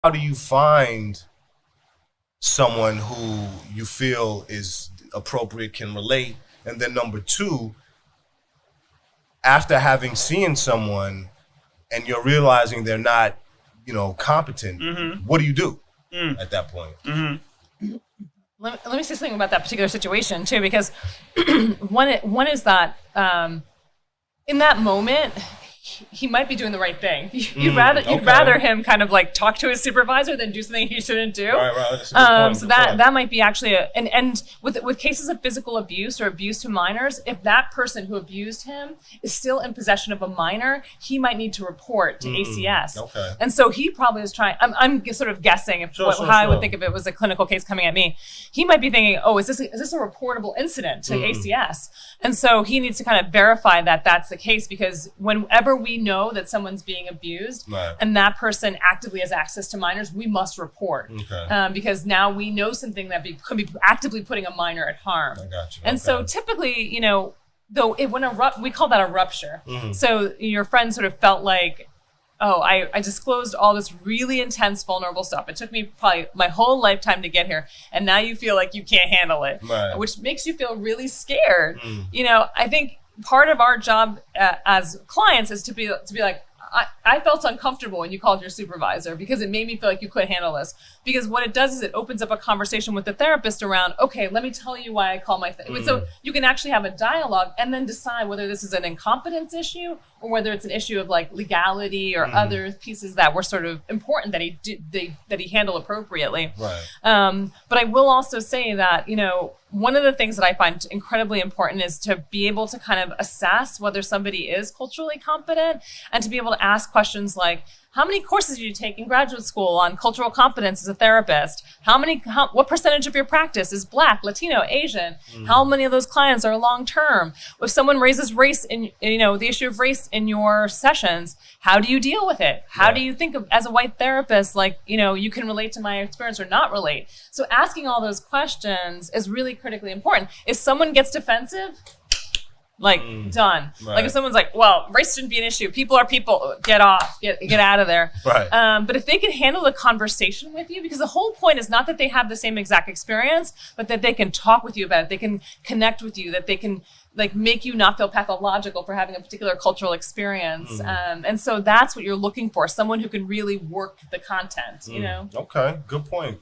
how do you find someone who you feel is appropriate, can relate? And then number two, after having seen someone and you're realizing they're not, competent, what do you do at that point? Let me say something about that particular situation too, because one is that in that moment, he might be doing the right thing. You'd rather him kind of like talk to his supervisor than do something he shouldn't do. Right. So that might be actually and with cases of physical abuse or abuse to minors, if that person who abused him is still in possession of a minor, he might need to report to ACS. Okay. And so he probably is trying. I'm sort of guessing how I would think if it was a clinical case coming at me. He might be thinking, oh, is this a reportable incident to ACS? And so he needs to kind of verify that that's the case, because whenever we know that someone's being abused and that person actively has access to minors, we must report. Because now we know something that could be actively putting a minor at harm. I got you. And so typically, though we call that a rupture. So your friend sort of felt like, oh, I disclosed all this really intense, vulnerable stuff. It took me probably my whole lifetime to get here. And now you feel like you can't handle it, which makes you feel really scared. I think part of our job as clients is to be like, I felt uncomfortable when you called your supervisor because it made me feel like you couldn't handle this. Because what it does is it opens up a conversation with the therapist around, okay, let me tell you why I call my so you can actually have a dialogue and then decide whether this is an incompetence issue or whether it's an issue of like legality or other pieces that were sort of important that he handle appropriately. But I will also say that, one of the things that I find incredibly important is to be able to kind of assess whether somebody is culturally competent and to be able to ask questions like, how many courses did you take in graduate school on cultural competence as a therapist? What percentage of your practice is Black, Latino, Asian? How many of those clients are long-term? If someone raises race in, the issue of race in your sessions, how do you deal with it? How do you think of, as a white therapist, like, you can relate to my experience or not relate? So asking all those questions is really critically important. If someone gets defensive, done. Like if someone's like, well, race shouldn't be an issue. People are people. Get off. Get out of there. But if they can handle the conversation with you, because the whole point is not that they have the same exact experience, but that they can talk with you about it. They can connect with you, that they can make you not feel pathological for having a particular cultural experience. And so that's what you're looking for. Someone who can really work the content, Okay. Good point.